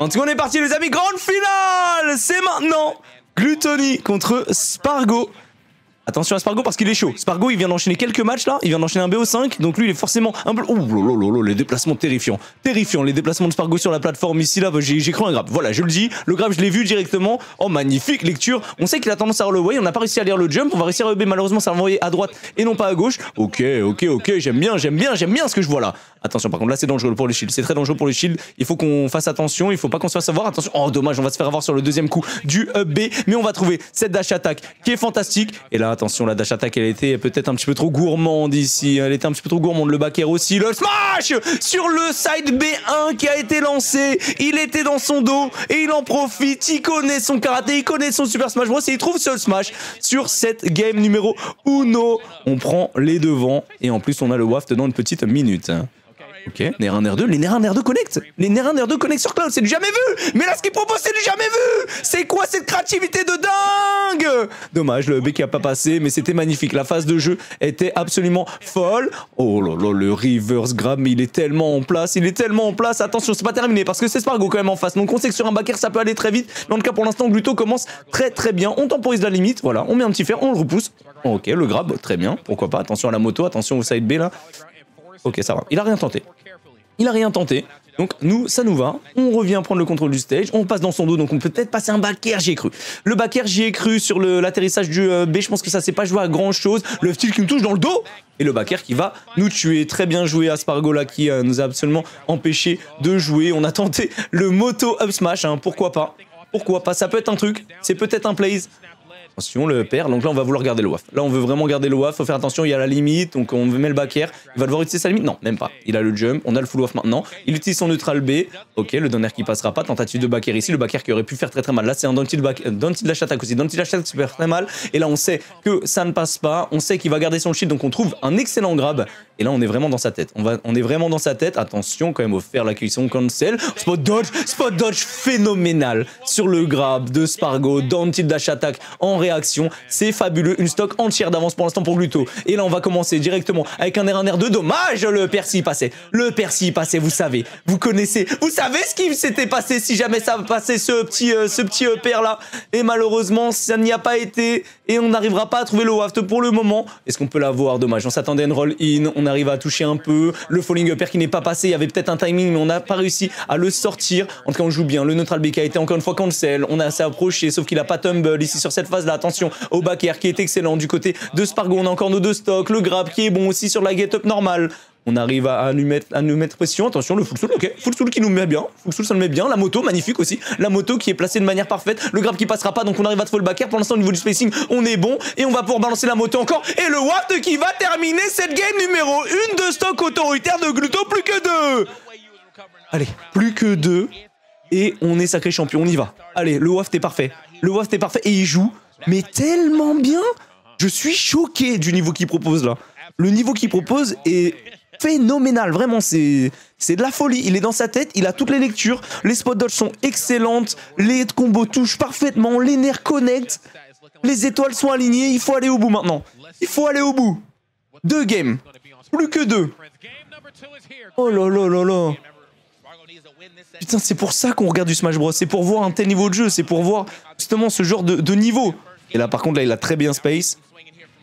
En tout cas, on est parti les amis, grande finale. C'est maintenant Gluttony contre Spargo. Attention à Spargo parce qu'il est chaud. Spargo, il vient d'enchaîner quelques matchs là. Il vient d'enchaîner un BO5. Donc lui, il est forcément un peu... Oh, les déplacements terrifiants. Terrifiants, les déplacements de Spargo sur la plateforme ici là. J'ai cru un grab. Voilà, je le dis. Le grab, je l'ai vu directement. Oh, magnifique lecture. On sait qu'il a tendance à roll-away. On n'a pas réussi à lire le jump. On va réussir à EB. Malheureusement, ça va envoyer à droite et non pas à gauche. Ok. J'aime bien ce que je vois là. Attention, par contre, là, c'est dangereux pour le shield. C'est très dangereux pour le shield. Il faut qu'on fasse attention. Il faut pas qu'on se fasse avoir. Attention. Oh, dommage, on va se faire avoir sur le deuxième coup du B. Mais on va trouver cette dash attack qui est fantastique. Et là, attention, la dash attack, elle était peut-être un petit peu trop gourmande ici. Elle était un petit peu trop gourmande. Le back air aussi. Le smash sur le side B1 qui a été lancé. Il était dans son dos et il en profite. Il connaît son karaté. Il connaît son super smash bros. Et il trouve ce smash sur cette game numéro 1. On prend les devants. Et en plus, on a le waft dans une petite minute. Ok, Nair 1, Nair 2, les Nair 1, Nair 2 connect. Les Nair 1, Nair 2 connect sur Cloud, c'est du jamais vu. Mais là, ce qu'il propose, c'est du jamais vu. C'est quoi cette créativité de dingue? Dommage, le B qui a pas passé, mais c'était magnifique. La phase de jeu était absolument folle. Oh là là, le reverse grab, mais il est tellement en place, Attention, c'est pas terminé parce que c'est Spargo quand même en face. Donc on sait que sur un back air, ça peut aller très vite. Dans le cas, pour l'instant, Gluto commence très bien. On temporise la limite, voilà, on met un petit fer, on le repousse. Ok, le grab, très bien, pourquoi pas. Attention à la moto, attention au side B là. Ok, ça va. Il a rien tenté. Donc, nous, ça nous va. On revient prendre le contrôle du stage. On passe dans son dos. Donc, on peut peut-être passer un back air, j'y ai cru. Le back air, j'y ai cru sur l'atterrissage du B. Je pense que ça s'est pas joué à grand chose. Le style qui me touche dans le dos. Et le back air qui va nous tuer. Très bien joué à Spargo là qui nous a absolument empêché de jouer. On a tenté le moto up smash. Hein. Pourquoi pas? Ça peut être un truc. C'est peut-être un plays. Attention, le perd. Donc là, on va vouloir garder le WAF. Là, on veut vraiment garder le WAF. Faut faire attention, il y a la limite. Donc on met le back air. Il va devoir utiliser sa limite. Non, même pas. Il a le jump. On a le full WAF maintenant. Il utilise son neutral B. Ok, le down air qui passera pas. Tentative de back air ici. Le back air qui aurait pu faire très mal. Là, c'est un down tilt dash attack aussi. Down tilt dash attack qui peut faire très mal. Et là, on sait que ça ne passe pas. On sait qu'il va garder son shield. Donc on trouve un excellent grab. Et là, on est vraiment dans sa tête. On est vraiment dans sa tête. Attention, quand même, au faire la cuisson cancel. Spot dodge phénoménal sur le grab de Spargo. Down tilt dash attack en réaction. C'est fabuleux, une stock entière d'avance pour l'instant pour Gluto. Et là on va commencer directement avec un R1 R2. Dommage, le Percy passait. Vous savez, vous connaissez, vous savez ce qui s'était passé si jamais ça passait ce petit pair là. Et malheureusement ça n'y a pas été et on n'arrivera pas à trouver le waft pour le moment. Est-ce qu'on peut l'avoir? Dommage, on s'attendait à une roll in, on arrive à toucher un peu. Le falling upper qui n'est pas passé, il y avait peut-être un timing mais on n'a pas réussi à le sortir. En tout cas on joue bien, le neutral B qui a été encore une fois cancel. On a assez approché sauf qu'il a pas tumble ici sur cette phase là. Attention au back air qui est excellent du côté de Spargo. On a encore nos deux stocks. Le grab qui est bon aussi sur la get up normale. On arrive à nous mettre pression. Attention, le full soul, ok. Full soul qui nous met bien. Full soul, ça le met bien. La moto, magnifique aussi. La moto qui est placée de manière parfaite. Le grab qui passera pas, donc on arrive à trouver le back air. Pour l'instant, au niveau du spacing, on est bon. Et on va pouvoir balancer la moto encore. Et le waft qui va terminer cette game numéro 1 de stock autoritaire de Gluto. Plus que 2. Allez, plus que 2. Et on est sacré champion. On y va. Allez, le waft est parfait. Et il joue. Mais tellement bien. Je suis choqué du niveau qu'il propose là. Le niveau qu'il propose est phénoménal. Vraiment, c'est de la folie. Il est dans sa tête, il a toutes les lectures. Les spot dodge sont excellentes. Les combos touchent parfaitement. Les nerfs connectent. Les étoiles sont alignées. Il faut aller au bout maintenant. 2 games. Plus que 2. Oh là là là là. Putain, c'est pour ça qu'on regarde du Smash Bros. C'est pour voir un tel niveau de jeu. C'est pour voir justement ce genre de niveau. Et là, par contre, là, il a très bien space.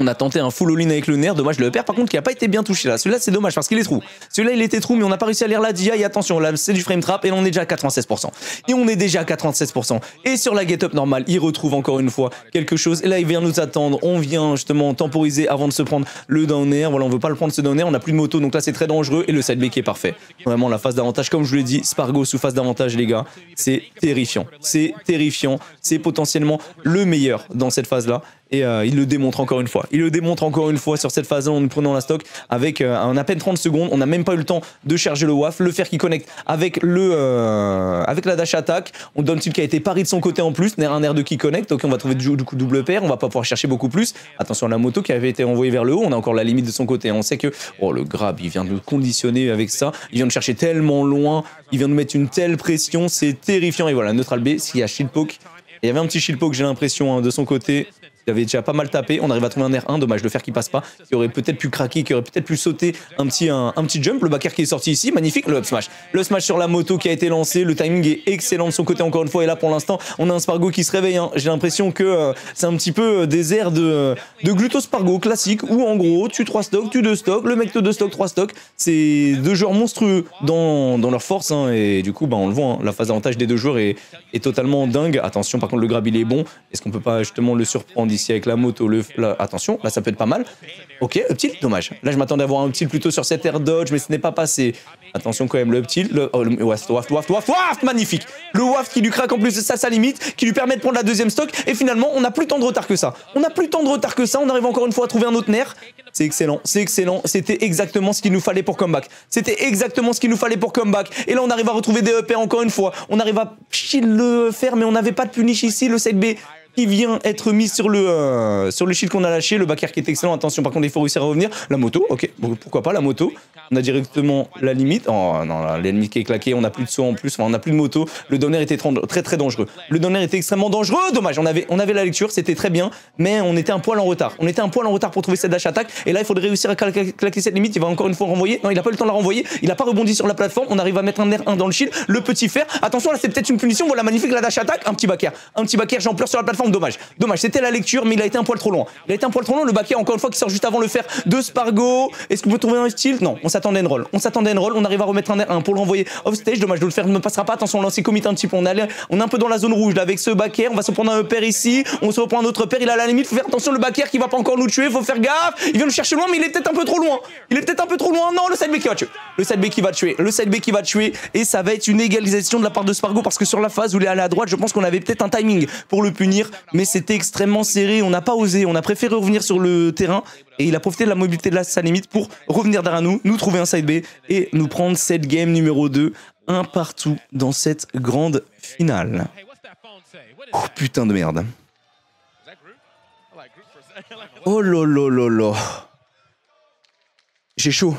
On a tenté un full all-in avec le nerf. Dommage, le père, par contre, qui n'a pas été bien touché là. Celui-là, c'est dommage parce qu'il est trou. Celui-là, il était trou, mais on n'a pas réussi à lire la DI. Et attention, là, c'est du frame trap. Et là, on est déjà à 96%. Et sur la get-up normale, il retrouve encore une fois quelque chose. Et là, il vient nous attendre. On vient justement temporiser avant de se prendre le down air. Voilà, on veut pas le prendre ce down air. On n'a plus de moto, donc là, c'est très dangereux. Et le side B qui est parfait. Vraiment, la phase d'avantage, comme je vous l'ai dit, Spargo sous phase d'avantage, les gars. C'est terrifiant. C'est potentiellement le meilleur dans cette phase-là. Et il le démontre encore une fois. Sur cette phase-là en nous prenant la stock avec en à peine 30 secondes. On n'a même pas eu le temps de charger le WAF. Le fer qui connecte avec avec la dash attack. On donne tilt qui a été pari de son côté en plus. Nair 1 Nair 2 qui connecte. Ok, on va trouver du coup double pair. On va pas pouvoir chercher beaucoup plus. Attention à la moto qui avait été envoyée vers le haut. On a encore la limite de son côté. On sait que le grab, il vient de nous conditionner avec ça. Il vient de chercher tellement loin. Il vient de mettre une telle pression. C'est terrifiant. Et voilà, neutral B, s'il y a shield poke. Il y avait un petit shield poke, j'ai l'impression, de son côté. Il avait déjà pas mal tapé. On arrive à trouver un R1. Dommage, le fer qui passe pas. Qui aurait peut-être pu craquer, qui aurait peut-être pu sauter un petit jump. Le back air qui est sorti ici. Magnifique. Le up smash. Le smash sur la moto qui a été lancé. Le timing est excellent de son côté encore une fois. Et là, pour l'instant, on a un Spargo qui se réveille. Hein. J'ai l'impression que c'est un petit peu des airs de Gluto Spargo classique où en gros, tu 3 stocks, tu 2 stocks. Le mec te 2 stocks, 3 stocks. C'est deux joueurs monstrueux dans leur force. Hein. Et du coup, bah, on le voit. Hein. La phase d'avantage des deux joueurs est totalement dingue. Attention, par contre, le grab il est bon. Est-ce qu'on peut pas justement le surprendre ici avec la moto attention, là ça peut être pas mal. Ok, up tilt, dommage. Là je m'attendais à avoir un up tilt plutôt sur cet air dodge, mais ce n'est pas passé. Attention quand même, le up tilt, le waft, magnifique. Le waft qui lui craque en plus de ça, sa limite, qui lui permet de prendre la deuxième stock. Et finalement, on n'a plus tant de retard que ça. On arrive encore une fois à trouver un autre nerf. C'est excellent, c'est excellent. C'était exactement ce qu'il nous fallait pour comeback. Et là, on arrive à retrouver des up encore une fois. On arrive à shield le faire, mais on n'avait pas de punish ici. Le side B qui vient être mis sur le shield qu'on a lâché. Le back air qui est excellent. Attention, par contre, il faut réussir à revenir. La moto, ok, bon, pourquoi pas la moto. On a directement la limite. Oh non, l'ennemi qui est claqué, on n'a plus de saut en plus, enfin, on n'a plus de moto. Le down air était très dangereux. Le down air était extrêmement dangereux. Dommage, on avait la lecture, c'était très bien, mais on était un poil en retard. Pour trouver cette dash attack. Et là, il faudrait réussir à claquer cette limite. Il va encore une fois renvoyer. Non, il n'a pas eu le temps de la renvoyer. Il n'a pas rebondi sur la plateforme. On arrive à mettre un R1 dans le shield. Le petit fer. Attention, là, c'est peut-être une punition. Voilà, magnifique la dash attack. Un petit back air, j'en pleure sur la plateforme. Dommage, c'était la lecture, mais il a été un poil trop loin. Le back air, encore une fois, qui sort juste avant le fer de Spargo. Est-ce qu'on peut trouver un style? Non, on s'attendait à une roll. On arrive à remettre un R1 pour l'envoyer off stage. Dommage, de le faire ne passera pas. Attention, on lance commit un petit peu. On est un peu dans la zone rouge là avec ce back air. On va se prendre un upper ici. On se reprend un autre upper. Il a la limite. Faut faire attention, le back air qui va pas encore nous tuer. Faut faire gaffe. Il vient nous chercher loin, mais il est peut-être un peu trop loin. Non, le side B qui va tuer. Et ça va être une égalisation de la part de Spargo parce que sur la phase où il est allé à droite, je pense qu'on avait peut-être un timing pour le punir, mais c'était extrêmement serré. On n'a pas osé. On a préféré revenir sur le terrain. Et il a profité de la mobilité de sa limite pour revenir derrière nous trouver un side B et nous prendre cette game numéro 2, un partout dans cette grande finale. Oh putain de merde. Oh lolo. J'ai chaud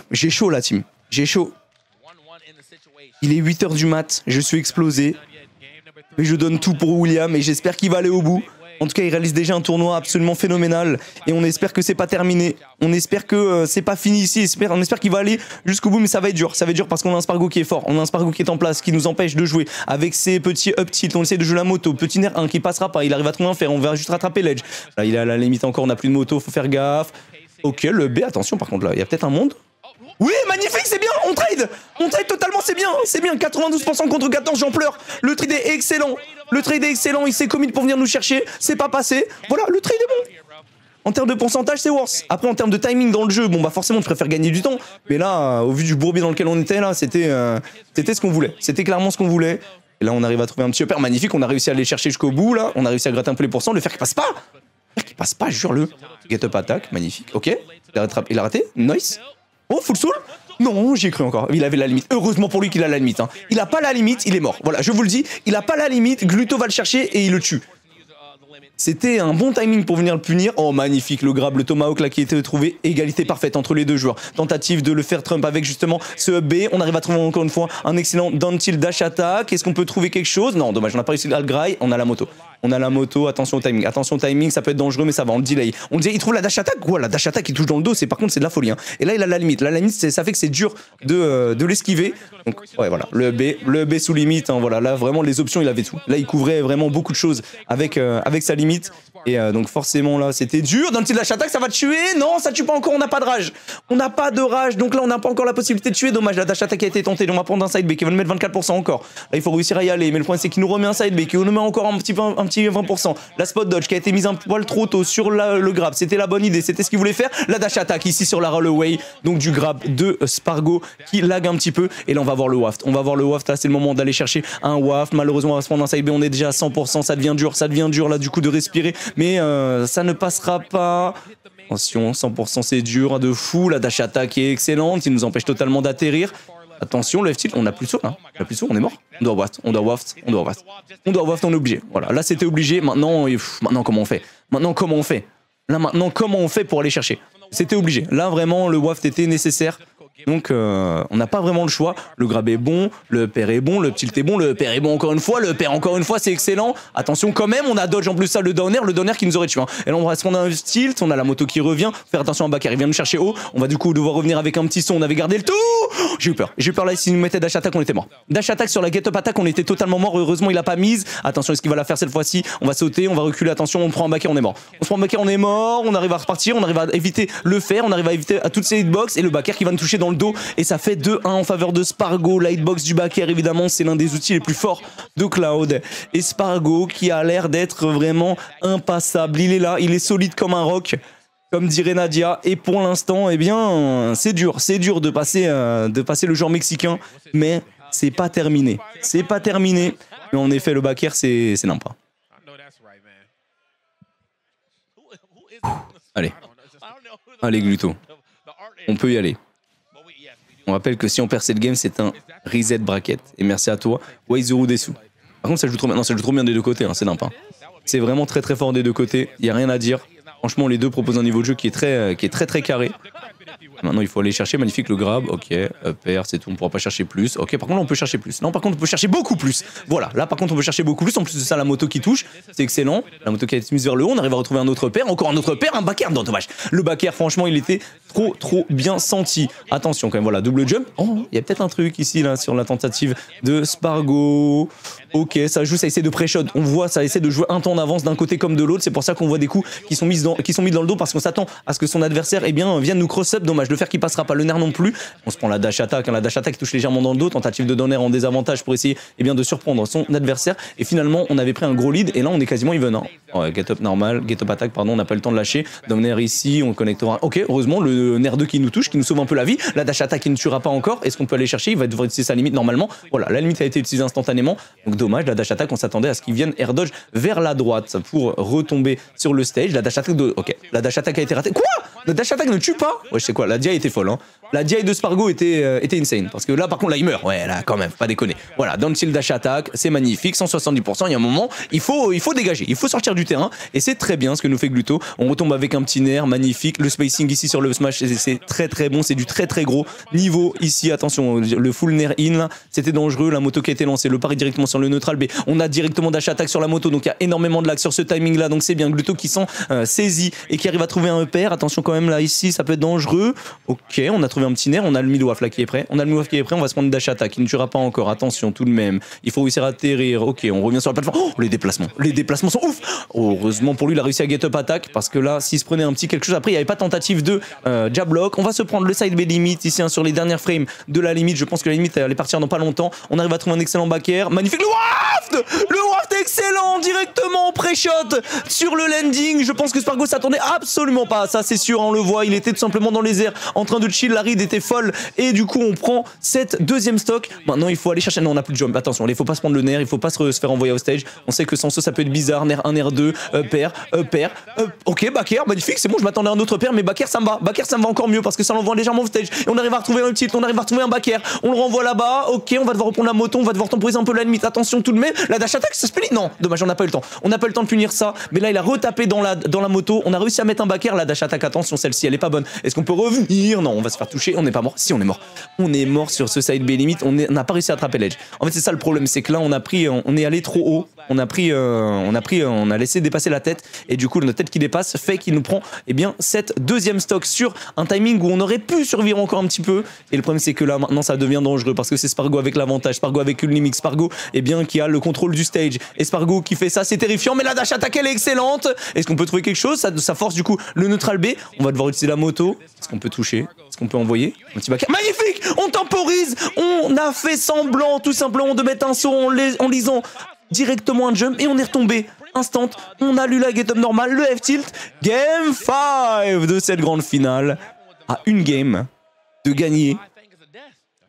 la team. J'ai chaud. Il est 8h du mat, je suis explosé. Mais je donne tout pour William et j'espère qu'il va aller au bout. En tout cas, il réalise déjà un tournoi absolument phénoménal et on espère que c'est pas terminé. On espère que c'est pas fini ici. On espère qu'il va aller jusqu'au bout, mais ça va être dur. Ça va être dur parce qu'on a un Spargo qui est fort. On a un Spargo qui est en place, qui nous empêche de jouer avec ses petits up tilt. On essaie de jouer la moto. Petit nerf 1 qui passera pas. Il arrive à trouver un fer. On va juste rattraper l'edge. Là, il est à la limite encore. On n'a plus de moto. Faut faire gaffe. Ok, le B. Attention, par contre, là, il y a peut-être un monde. Oui, magnifique, c'est bien, on trade totalement, c'est bien, 92% contre 14, j'en pleure. Le trade est excellent, il s'est commit pour venir nous chercher, c'est pas passé, voilà, le trade est bon. En termes de pourcentage, c'est worse. Après, en termes de timing dans le jeu, bon bah forcément, tu préfères gagner du temps, mais là, au vu du bourbier dans lequel on était, là, c'était ce qu'on voulait, c'était clairement ce qu'on voulait. Et là, on arrive à trouver un petit upper magnifique, on a réussi à aller chercher jusqu'au bout, là, on a réussi à gratter un peu les pourcents, le fer qui passe pas, jure-le. Get up attack, magnifique, ok, il a raté, nice. Oh, full soul? Non, j'y ai cru encore. Il avait la limite. Heureusement pour lui qu'il a la limite. Hein. Il a pas la limite, il est mort. Voilà, je vous le dis, il a pas la limite. Gluto va le chercher et il le tue. C'était un bon timing pour venir le punir. Oh, magnifique, le grab, le tomahawk là qui était trouvé. Égalité parfaite entre les deux joueurs. Tentative de le faire trump avec justement ce up B. On arrive à trouver encore une fois un excellent down tilt dash attack. Est-ce qu'on peut trouver quelque chose? Non, dommage, on n'a pas réussi à le graille. On a la moto. Attention au timing, ça peut être dangereux, mais ça va, on le delay. Il trouve la dash attack. Ouais, la dash attack qui touche dans le dos, par contre, c'est de la folie. Hein. Et là, il a la limite. La limite, ça fait que c'est dur de l'esquiver. Donc, ouais, voilà, le B sous limite. Hein, voilà, là, vraiment, les options, il avait tout. Là, il couvrait vraiment beaucoup de choses avec sa limite. Et donc, forcément, là, c'était dur. Dans le tilt dash attack, ça va tuer. Non, ça tue pas encore, on n'a pas de rage. Donc là, on n'a pas encore la possibilité de tuer. Dommage, la dash attack a été tentée. Donc, on va prendre un side B qui va nous mettre 24% encore. Là, il faut réussir à y aller. Mais le point, c'est qu'il nous remet un side B qui nous met encore un petit 20%. La spot dodge qui a été mise un poil trop tôt sur le grab, c'était la bonne idée, c'était ce qu'il voulait faire. La dash attack ici sur la rollaway, donc du grab de Spargo qui lag un petit peu. Et là on va voir le waft. Là c'est le moment d'aller chercher un waft. Malheureusement on va se prendre un side B, on est déjà à 100%, ça devient dur là du coup de respirer. Mais ça ne passera pas. Attention, 100% c'est dur de fou. La dash attack est excellente, il nous empêche totalement d'atterrir. Attention, le F-tilt, on n'a plus de saut là. On est mort. On doit waft, on est obligé. Voilà, là c'était obligé. Maintenant, comment on fait? Maintenant, comment on fait pour aller chercher? C'était obligé. Là, vraiment, le waft était nécessaire. Donc on n'a pas vraiment le choix. Le grab est bon, le pair est bon, le tilt est bon, le pair est bon encore une fois, le pair encore une fois, c'est excellent. Attention quand même, on a dodge en plus ça, le downer qui nous aurait tué. Hein. Et là on va se prendre un tilt, on a la moto qui revient. Faire attention à Bakar, il vient nous chercher haut. On va du coup devoir revenir avec un petit son, on avait gardé le tout. J'ai eu peur là, s'il nous mettait dash attack, on était mort. Dash attack sur la get up attack, on était totalement mort. Heureusement il a pas mise. Attention, est-ce qu'il va la faire cette fois-ci? On va sauter, on va reculer, attention, on prend un Bakar, on est mort. On se prend un Bakar, on est mort, on arrive à repartir, on arrive à éviter le fer, on arrive à éviter à toutes ces hitbox et le Bakar qui va nous toucher dans le dos et ça fait 2-1 en faveur de Spargo. La hitbox du Bakar évidemment c'est l'un des outils les plus forts de Cloud et Spargo qui a l'air d'être vraiment impassable. Il est là, il est solide comme un roc. Comme dirait Nadia, et pour l'instant, eh bien, c'est dur de passer le joueur mexicain, mais c'est pas terminé. C'est pas terminé, mais en effet, le Bakar, c'est n'importe. Allez, Gluto, on peut y aller. On rappelle que si on perd cette game, c'est un reset bracket, et merci à toi, Waizuru Desu. Par contre, ça joue trop bien, non, ça joue trop bien des deux côtés, hein, c'est n'importe. C'est vraiment très très fort des deux côtés, il n'y a rien à dire. Franchement, les deux proposent un niveau de jeu qui est très carré. Maintenant, il faut aller chercher. Magnifique le grab. Ok, pair, c'est tout. On ne pourra pas chercher plus. Ok, par contre, là, on peut chercher plus. Non, par contre, on peut chercher beaucoup plus. Voilà, là, par contre, on peut chercher beaucoup plus. En plus de ça, la moto qui touche. C'est excellent. La moto qui a été mise vers le haut. On arrive à retrouver un autre pair. Encore un autre pair. Un Bakar. Non, dommage. Le Bakar, franchement, il était trop bien senti. Attention, quand même. Voilà, double jump. Oh, il y a peut-être un truc ici, là, sur la tentative de Spargo. Ok, ça joue, ça essaie de pré-shot. On voit, ça essaie de jouer un temps en avance d'un côté comme de l'autre. C'est pour ça qu'on voit des coups qui sont mis dans le dos parce qu'on s'attend à ce que son adversaire vienne nous cross-up. Dommage, le fer qui passera pas, le nerf non plus. On se prend la dash attack, hein, la dash attack qui touche légèrement dans le dos. Tentative de donner en désavantage pour essayer de surprendre son adversaire. Et finalement, on avait pris un gros lead et là, on est quasiment even. Hein. Ouais, get up normal, get up attack, pardon, on n'a pas le temps de lâcher. Domner ici, on connectera. Ok, heureusement, le nerf 2 qui nous touche, qui nous sauve un peu la vie. La dash attack qui ne tuera pas encore. Est-ce qu'on peut aller chercher? Il va devoir utiliser sa limite normalement. Voilà, la limite a été utilisée instantanément. Donc dommage, la dash attack, on s'attendait à ce qu'il vienne air dodge vers la droite pour retomber sur le stage. La dash attack ok, la dash attack a été ratée. Quoi? La dash attack ne tue pas? Ouais, je sais quoi, la DI était folle, hein. La DI de Spargo était insane. Parce que là, par contre, là, il meurt. Ouais, là, quand même, pas déconner. Voilà, down tilt dash attack, c'est magnifique, 170%. Il y a un moment, il faut dégager, il faut sortir du terrain. Et c'est très bien ce que nous fait Gluto. On retombe avec un petit nerf magnifique. Le spacing ici sur le smash, c'est très bon. C'est du très gros niveau ici. Attention, le full nerf in, là, c'était dangereux. La moto qui a été lancée, le pari directement sur le neutral B. On a directement dash attack sur la moto. Donc il y a énormément de lag sur ce timing là. Donc c'est bien Gluto qui s'en saisit et qui arrive à trouver un pair. Attention quand même là, ici, ça peut être dangereux. Ok, on a trouvé un petit nerf. On a le mid-waf là qui est prêt. On va se prendre une dash attack. Il ne tuera pas encore. Attention tout de même. Il faut réussir à atterrir. Ok, on revient sur la plateforme. Oh, les déplacements sont ouf. Oh, heureusement pour lui, il a réussi à get up attack parce que là, s'il se prenait un petit quelque chose, après il n'y avait pas tentative de jab lock. On va se prendre le side B limite ici hein, sur les dernières frames de la limite. Je pense que la limite elle allait partir dans pas longtemps. On arrive à trouver un excellent backer. Magnifique le waft! Le waft excellent directement pré-shot sur le landing. Je pense que Spargo s'attendait absolument pas à ça, c'est sûr. On le voit, il était tout simplement dans les airs en train de chill. La ride était folle et du coup on prend cette deuxième stock. Maintenant il faut aller chercher. Non, on n'a plus de jump. Attention, il faut pas se prendre le nerf, il faut pas se faire envoyer au stage. On sait que sans ça peut être bizarre. Nerf 1, nerf 2, pair. Ok, Bakar, magnifique, c'est bon, je m'attendais à un autre pair, mais Bakar ça me va. Bakar ça me va encore mieux parce que ça l'envoie légèrement au stage. Et on arrive à retrouver un tilt, on arrive à retrouver un Bakar. On le renvoie là-bas. Ok, on va devoir reprendre la moto, on va devoir temporiser un peu la limite. Attention tout de même, la dash attack ça se punit. Non, dommage, on n'a pas eu le temps. On n'a pas eu le temps de punir ça. Mais là il a retapé dans la moto. On a réussi à mettre un Bakar. La dash attack, attention, celle-ci elle est pas bonne. Est-ce qu'on peut revenir? Non, on va se faire toucher. On n'est pas mort. Si, on est mort. On est mort sur ce side B limite. On n'a pas réussi à attraper l'edge. En fait, c'est ça le problème, c'est que là on est allé trop haut. On a laissé dépasser la tête et du coup notre tête qui dépasse fait qu'il nous prend cette deuxième stock sur un timing où on aurait pu survivre encore un petit peu. Et le problème c'est que là maintenant ça devient dangereux parce que c'est Spargo avec l'avantage, Spargo avec une limite, Spargo qui a le contrôle du stage et Spargo qui fait ça, c'est terrifiant. Mais la dash attack elle est excellente. Est-ce qu'on peut trouver quelque chose? Ça force du coup le neutral B. On va devoir utiliser la moto. Est-ce qu'on peut toucher? Est-ce qu'on peut envoyer un petit Bakar? Magnifique! On temporise. On a fait semblant tout simplement de mettre un saut en lisant directement un jump et on est retombé instant. On a lu la get up normale, le F-tilt. Game 5 de cette grande finale. À une game de gagner.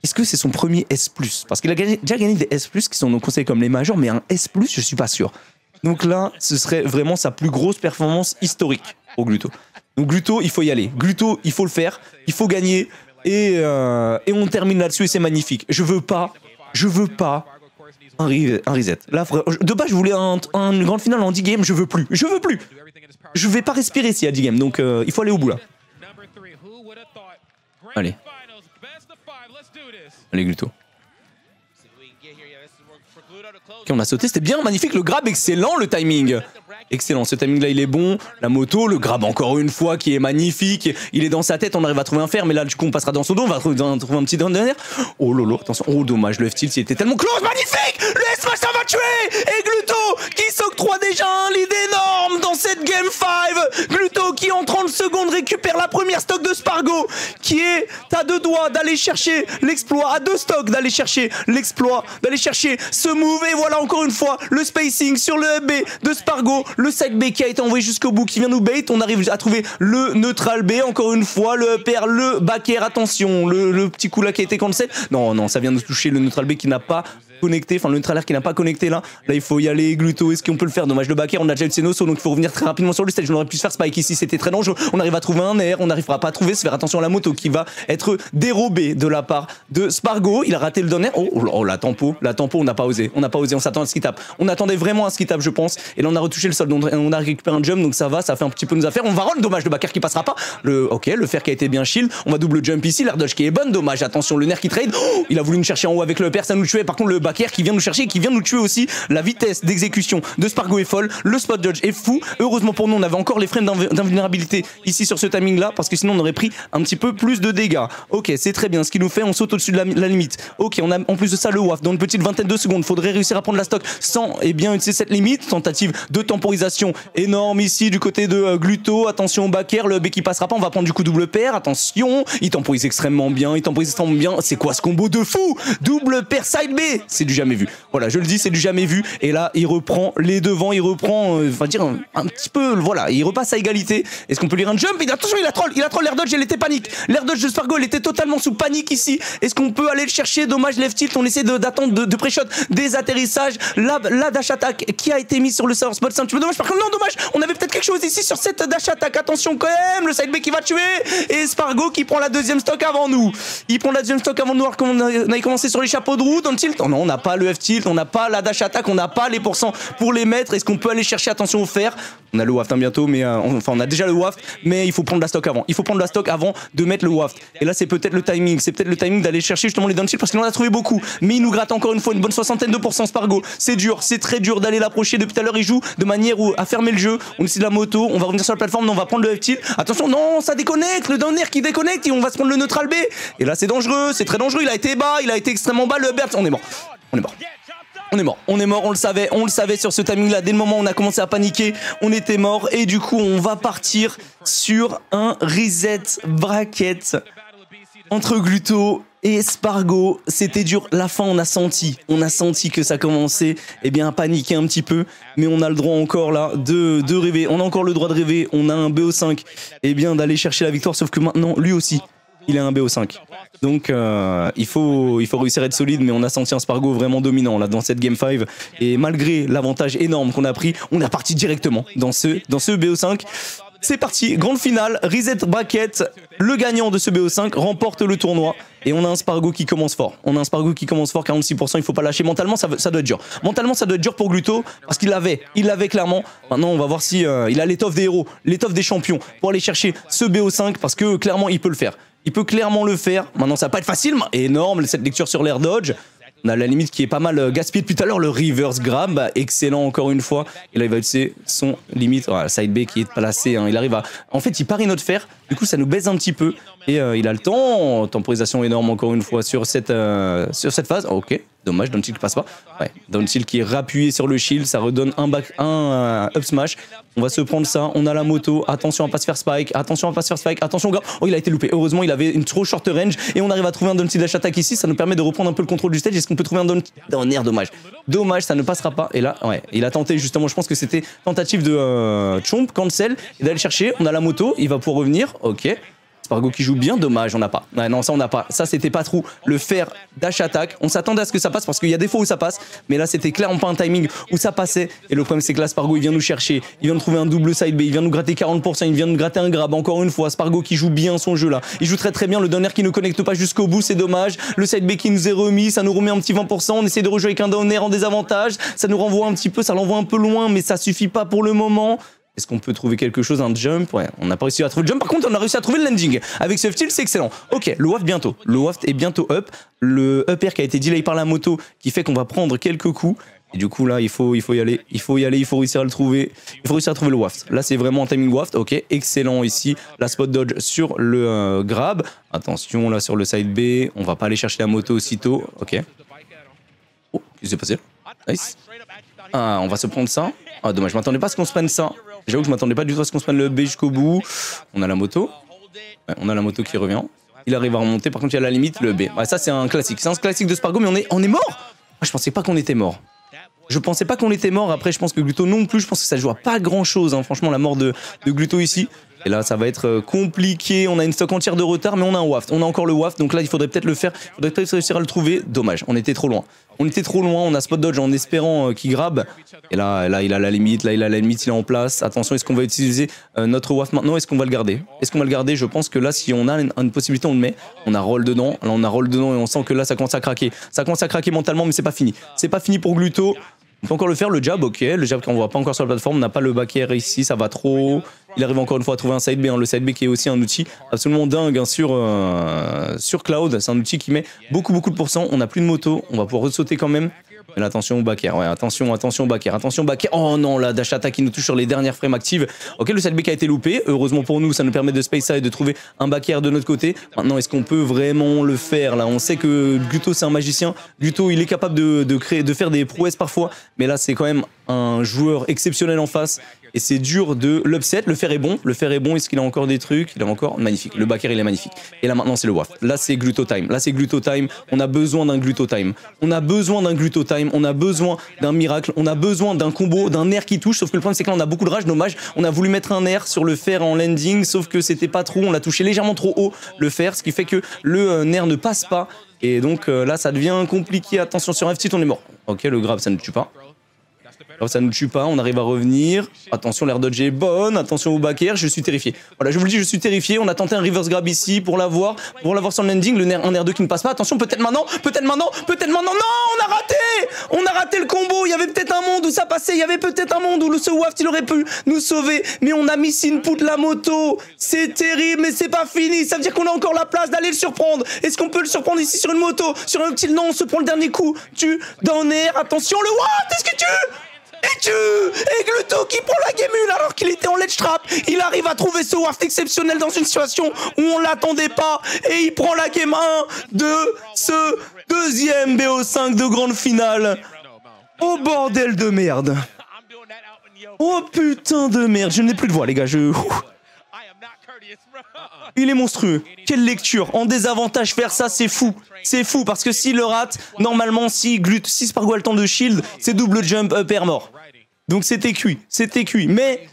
Est-ce que c'est son premier S+? Parce qu'il a déjà gagné des S+, qui sont considérés comme les majors, mais un S+, je suis pas sûr. Donc là, ce serait vraiment sa plus grosse performance historique au Gluto. Donc Gluto, il faut y aller. Gluto, il faut le faire. Il faut gagner. Et on termine là-dessus et c'est magnifique. Je veux pas un reset. Là, de base, je voulais une grande finale en 10 games. Je veux plus. Je vais pas respirer s'il y a 10 games. Donc, il faut aller au bout là. Allez. Allez, Gluto. Ok, on a sauté, c'était bien, magnifique, le grab, excellent le timing. Excellent, ce timing là il est bon. La moto, le grab encore une fois qui est magnifique. Il est dans sa tête, on arrive à trouver un fer, mais là du coup on passera dans son dos, on va trouver un petit down derrière. Oh lolo, attention, oh dommage, le F-tilt il était tellement close, magnifique. Le S-smash ça va tuer. Et Gluto qui s'octroie déjà un lead énorme dans cette Game 5. Gluto qui en 30 secondes récupère la première stock de Spargo, qui est à 2 doigts d'aller chercher l'exploit, à 2 stocks d'aller chercher l'exploit, d'aller chercher ce move. Et voilà encore une fois le spacing sur le B de Spargo. Le side B qui a été envoyé jusqu'au bout, qui vient nous bait. On arrive à trouver le neutral B. Encore une fois, le upper, le back air. Attention, le petit coup là qui a été cancel. Non, non, ça vient de toucher le neutral B qui n'a pas connecté, enfin le neutral air qui n'a pas connecté là. Là il faut y aller, Gluto, est-ce qu'on peut le faire? Dommage, le back air, on a déjà eu de Senoso, donc il faut revenir très rapidement sur le stage. On aurait pu se faire spike ici, c'était très dangereux. On arrive à trouver un air, on n'arrivera pas à trouver, se faire attention à la moto qui va être dérobée de la part de Spargo. Il a raté le donner. Oh, la tempo, on n'a pas osé, on s'attend à ce qu'il tape. On attendait vraiment à ce qu'il tape, je pense. Et là on a retouché le sol, donc on a récupéré un jump, donc ça va, ça fait un petit peu nos affaires. On va roll, dommage, le back air qui passera pas. Ok, le fer qui a été bien shield. On va double jump ici, l'air dodge qui est bonne, dommage, attention, le nerf qui trade. Il a voulu nous chercher en haut avec le upper, ça nous tuait. Par contre, le back air qui vient nous chercher, qui vient nous tuer aussi. La vitesse d'exécution de Spargo est folle. Le spot dodge est fou. Heureusement pour nous, on avait encore les frames d'invulnérabilité ici sur ce timing là, parce que sinon on aurait pris un petit peu plus de dégâts. Ok, c'est très bien ce qu'il nous fait. On saute au-dessus de la limite. Ok, on a en plus de ça le WAF dans une petite vingtaine de secondes. Faudrait réussir à prendre la stock sans utiliser cette limite. Tentative de temporisation énorme ici du côté de Gluto. Attention au back air, le B qui passera pas. On va prendre du coup double pair. Attention, il temporise extrêmement bien. C'est quoi ce combo de fou? Double pair side B, c'est du jamais vu. Voilà, je le dis, c'est du jamais vu. Et là, il reprend les devants, il reprend, un petit peu, voilà, il repasse à égalité. Est-ce qu'on peut lire un jump? Attention, il a troll l'air dodge, il était panique. L'air dodge de Spargo, il était totalement sous panique ici. Est-ce qu'on peut aller le chercher? Dommage, left tilt, on essaie d'attendre de pré-shot des atterrissages. La dash attack qui a été mise sur le server spot, c'est un petit peu dommage. Par contre, non, dommage, on avait peut-être quelque chose ici sur cette dash attack. Attention quand même, le side B qui va tuer. Et Spargo qui prend la deuxième stock avant nous. Il prend la deuxième stock avant nous, alors qu'on avait commencé sur les chapeaux de roue dans le tilt. Oh non, on n'a pas le F-tilt, on n'a pas la dash attack, on n'a pas les pourcents pour les mettre. Est-ce qu'on peut aller chercher? Attention au fer. On a le waft bientôt, mais on a déjà le waft, mais il faut prendre la stock avant. Il faut prendre la stock avant de mettre le waft. Et là, c'est peut-être le timing. C'est peut-être le timing d'aller chercher justement les down tilt parce qu'on en a trouvé beaucoup. Mais il nous gratte encore une fois une bonne 62% Spargo. C'est dur, c'est très dur d'aller l'approcher. Depuis tout à l'heure, il joue de manière à fermer le jeu. On essaie de la moto, on va revenir sur la plateforme, on va prendre le F-tilt. Attention, non, ça déconnecte, le down air qui déconnecte et on va se prendre le neutral B. Et là, c'est dangereux, c'est très dangereux. Il a été bas, il a été extrêmement bas. Le Bert, on est mort. On le savait sur ce timing là, dès le moment où on a commencé à paniquer, on était mort et du coup on va partir sur un reset bracket entre Gluto et Spargo. C'était dur, la fin on a senti que ça commençait à paniquer un petit peu, mais on a le droit encore là de rêver, on a encore le droit de rêver, on a un BO5 d'aller chercher la victoire, sauf que maintenant lui aussi il a un BO5. Donc il faut réussir à être solide, mais on a senti un Spargo vraiment dominant là dans cette Game 5 et malgré l'avantage énorme qu'on a pris, on est reparti directement dans ce BO5. C'est parti, grande finale, reset bracket, le gagnant de ce BO5 remporte le tournoi et on a un Spargo qui commence fort. 46%, il faut pas lâcher. Mentalement, ça doit être dur. Mentalement, ça doit être dur pour Gluto parce qu'il l'avait clairement. Maintenant, on va voir si il a l'étoffe des héros, l'étoffe des champions pour aller chercher ce BO5 parce que clairement, il peut le faire. Il peut clairement le faire. Maintenant, ça va pas être facile. Énorme, cette lecture sur l'air dodge. On a la limite qui est pas mal gaspillée depuis tout à l'heure. Le reverse grab, excellent encore une fois. Et là, il va utiliser son limite. Voilà, side B qui est placé. Il arrive à... En fait, il parie notre fer. Du coup, ça nous baise un petit peu. Et il a le temps. Temporisation énorme encore une fois sur cette phase. Ok, dommage, down tilt qui passe pas. Ouais, down tilt qui est rappuyé sur le shield. Ça redonne un up smash. On va se prendre ça. On a la moto. Attention à pas se faire spike. Attention au gars. Oh, il a été loupé. Heureusement, il avait une trop short range. Et on arrive à trouver un down tilt dash attack ici. Ça nous permet de reprendre un peu le contrôle du stage. Est-ce qu'on peut trouver un down air? Dommage, ça ne passera pas. Et là, ouais, il a tenté justement. Je pense que c'était tentative de chomp, cancel. Et d'aller chercher. On a la moto. Il va pouvoir revenir. Ok. Spargo qui joue bien, dommage, on n'a pas. Ouais, non, ça on n'a pas. Ça c'était pas trop le fer dash attack. On s'attendait à ce que ça passe parce qu'il y a des fois où ça passe, mais là c'était clairement pas un timing où ça passait. Et le problème c'est que là Spargo il vient nous chercher, il vient de trouver un double side B, il vient nous gratter 40%, il vient nous gratter un grab encore une fois. Spargo qui joue bien son jeu là. Il joue très bien, le down air qui ne connecte pas jusqu'au bout, c'est dommage. Le side B qui nous est remis, ça nous remet un petit 20%. On essaie de rejouer avec un down air en désavantage. Ça nous renvoie un petit peu, ça l'envoie un peu loin, mais ça suffit pas pour le moment. Est-ce qu'on peut trouver quelque chose, un jump? Ouais, on n'a pas réussi à trouver le jump. Par contre, on a réussi à trouver le landing. Avec ce style, c'est excellent. Ok, le waft bientôt. Le waft est bientôt up. Le up air qui a été delay par la moto, qui fait qu'on va prendre quelques coups. Et du coup, là, il faut y aller. Il faut réussir à le trouver. Il faut réussir à trouver le waft. Là, c'est vraiment un timing waft. Ok, excellent ici. La spot dodge sur le grab. Attention, là, sur le side B. On va pas aller chercher la moto aussitôt. Ok. Oh, qu'est-ce qui s'est passé? Nice. Ah, on va se prendre ça. Ah, dommage, je m'attendais pas à ce qu'on se prenne ça. J'avoue que je m'attendais pas du tout à ce qu'on se prenne le B jusqu'au bout. On a la moto. Ouais, on a la moto qui revient. Il arrive à remonter. Par contre, il y a la limite, le B. Ouais, ça, c'est un classique. C'est un classique de Spargo, mais on est mort. Ah, je pensais pas qu'on était mort. Je pensais pas qu'on était mort. Après, je pense que Gluto non plus. Je pense que ça joue à pas grand chose. Hein. Franchement, la mort de Gluto ici. Et là, ça va être compliqué. On a une stock entière de retard, mais on a un waft. On a encore le waft. Donc là, il faudrait peut-être le faire. Il faudrait peut-être réussir à le trouver. Dommage, on était trop loin. On était trop loin. On a spot dodge en espérant qu'il grabe. Et là, il a la limite. Là, il a la limite. Il est en place. Attention, est-ce qu'on va utiliser notre waft maintenant? Est-ce qu'on va le garder? Est-ce qu'on va le garder? Je pense que là, si on a une possibilité, on le met. On a roll dedans. Là, on a roll dedans et on sent que là, ça commence à craquer. Ça commence à craquer mentalement, mais c'est pas fini. C'est pas fini pour Gluto. On peut encore le faire, le jab, ok. Le jab qu'on voit pas encore sur la plateforme, on n'a pas le back air ici, ça va trop. Il arrive encore une fois à trouver un side B, hein. Le side B qui est aussi un outil absolument dingue hein, sur Cloud. C'est un outil qui met beaucoup de pourcents. On n'a plus de moto, on va pouvoir ressauter quand même. Mais là, attention au back air, ouais, attention au back air, attention au back air. Oh non, la dash attack qui nous touche sur les dernières frames actives. Ok, le side B qui a été loupé. Heureusement pour nous, ça nous permet de space ça et de trouver un back air de notre côté. Maintenant, est-ce qu'on peut vraiment le faire là? On sait que Gluto, c'est un magicien. Gluto, il est capable de faire des prouesses parfois. Mais là, c'est quand même un joueur exceptionnel en face. Et c'est dur de l'upset. Le fer est bon. Est-ce qu'il a encore des trucs? Il a encore magnifique. Le back air, il est magnifique. Et là, maintenant, c'est le waft. Là, c'est Gluto time. On a besoin d'un Gluto time. On a besoin d'un miracle. On a besoin d'un combo, d'un air qui touche. Sauf que le problème, c'est que là, on a beaucoup de rage. Dommage. On a voulu mettre un air sur le fer en landing. Sauf que c'était pas trop. On l'a touché légèrement trop haut, le fer. Ce qui fait que le air ne passe pas. Et donc, là, ça devient compliqué. Attention, sur F-Tilt, on est mort. Ok, le grab, ça ne tue pas. Alors ça ne nous tue pas, on arrive à revenir. Attention, l'air dodge est bonne. Attention au back air, je suis terrifié. Voilà, je vous le dis, je suis terrifié. On a tenté un reverse grab ici pour l'avoir sur le landing. Le un R2 qui ne passe pas. Attention, peut-être maintenant. Non, on a raté le combo. Il y avait peut-être un monde où ça passait. Il y avait peut-être un monde où ce waft, il aurait pu nous sauver. Mais on a mis input la moto. C'est terrible, mais c'est pas fini. Ça veut dire qu'on a encore la place d'aller le surprendre. Est-ce qu'on peut le surprendre ici sur une moto? Sur un petit... Non, on se prend le dernier coup. Down air. Attention, le waft, est-ce que et Gluto qui prend la game 1 alors qu'il était en ledge trap. Il arrive à trouver ce waft exceptionnel dans une situation où on l'attendait pas. Et il prend la game 1 de ce deuxième BO5 de grande finale. Oh bordel de merde. Oh putain de merde. Je n'ai plus de voix les gars. Il est monstrueux. Quelle lecture. En désavantage faire ça, c'est fou. C'est fou parce que s'il le rate, normalement, si Spargo a le temps de shield, c'est double jump up air mort. Donc c'était cuit. Mais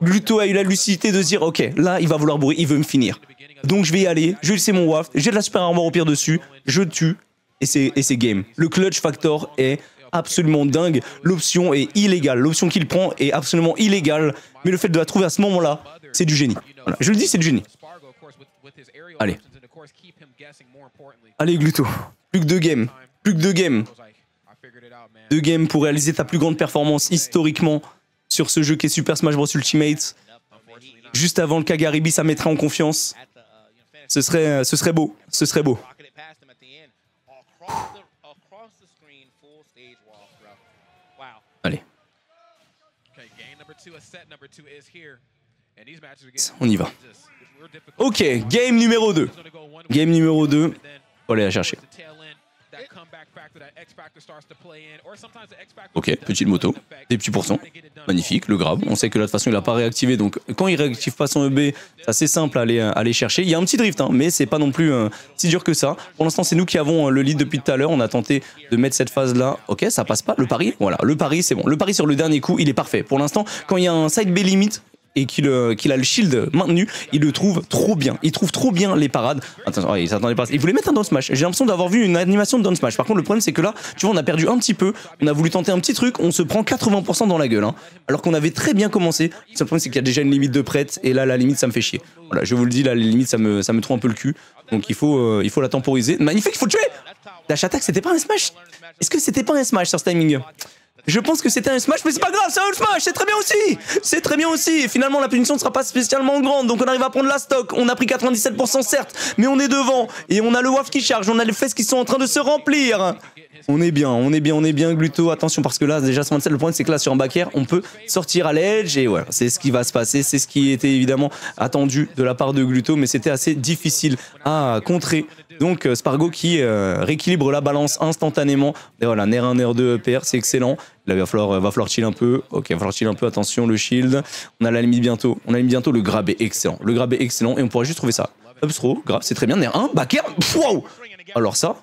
Gluto a eu la lucidité de se dire, ok, là, il va vouloir bourrer, il veut me finir. Donc je vais y aller, je vais laisser mon waft, j'ai de la super armor au pire dessus, je tue, et c'est game. Le clutch factor est absolument dingue. L'option est illégale. L'option qu'il prend est absolument illégale. Mais le fait de la trouver à ce moment-là, c'est du génie. Voilà. Je le dis, c'est du génie. Allez. Allez, Gluto. Plus que 2 games. 2 games pour réaliser ta plus grande performance historiquement sur ce jeu qui est Super Smash Bros Ultimate. Juste avant le Kagaribi, ça mettrait en confiance. Ce serait beau. Allez. On y va. Ok, game numéro 2. Faut aller la chercher. Ok, petite moto, des petits pourcents, magnifique, le grab. On sait que là de toute façon il n'a pas réactivé, donc quand il réactive pas son EB, c'est assez simple à aller chercher. Il y a un petit drift, hein, mais c'est pas non plus si dur que ça. Pour l'instant c'est nous qui avons le lead depuis tout à l'heure. On a tenté de mettre cette phase là. Ok, ça passe pas. Le pari, voilà, le pari c'est bon. Le pari sur le dernier coup, il est parfait. Pour l'instant, quand il y a un side B limite et qu'il a le shield maintenu, il le trouve trop bien. Il trouve trop bien les parades. Attention, il s'attendait pas. Il voulait mettre un down smash. J'ai l'impression d'avoir vu une animation de down smash. Par contre, le problème, c'est que là, tu vois, on a perdu un petit peu. On a voulu tenter un petit truc. On se prend 80% dans la gueule. Hein, alors qu'on avait très bien commencé. Le seul problème, c'est qu'il y a déjà une limite de prête. Et là, la limite, ça me fait chier. Voilà, je vous le dis, là, les limites, ça me trouve un peu le cul. Donc, il faut la temporiser. Magnifique, il faut le tuer. Dash attack, c'était pas un smash. Est-ce que c'était pas un smash sur ce timing? Je pense que c'était un smash, mais c'est pas grave, c'est un smash, c'est très bien aussi. C'est très bien aussi. Et finalement, la punition ne sera pas spécialement grande, donc on arrive à prendre la stock. On a pris 97% certes, mais on est devant. Et on a le WAF qui charge, on a les fesses qui sont en train de se remplir. On est bien, on est bien, on est bien, Gluto. Attention, parce que là, déjà, sur le point, c'est que là, sur un back air, on peut sortir à l'edge. Et voilà, c'est ce qui va se passer. C'est ce qui était évidemment attendu de la part de Gluto, mais c'était assez difficile à contrer. Donc, Spargo qui rééquilibre la balance instantanément. Et voilà, Nair 1, Nair 2, EPR, c'est excellent. Là, il va falloir chill un peu. Ok, il va falloir chill un peu. Attention, le shield. On a la limite bientôt. On a limite bientôt le grab est excellent. Le grab est excellent et on pourra juste trouver ça. Upstro, grab, c'est très bien. Nair 1, back air. Wow. Alors ça,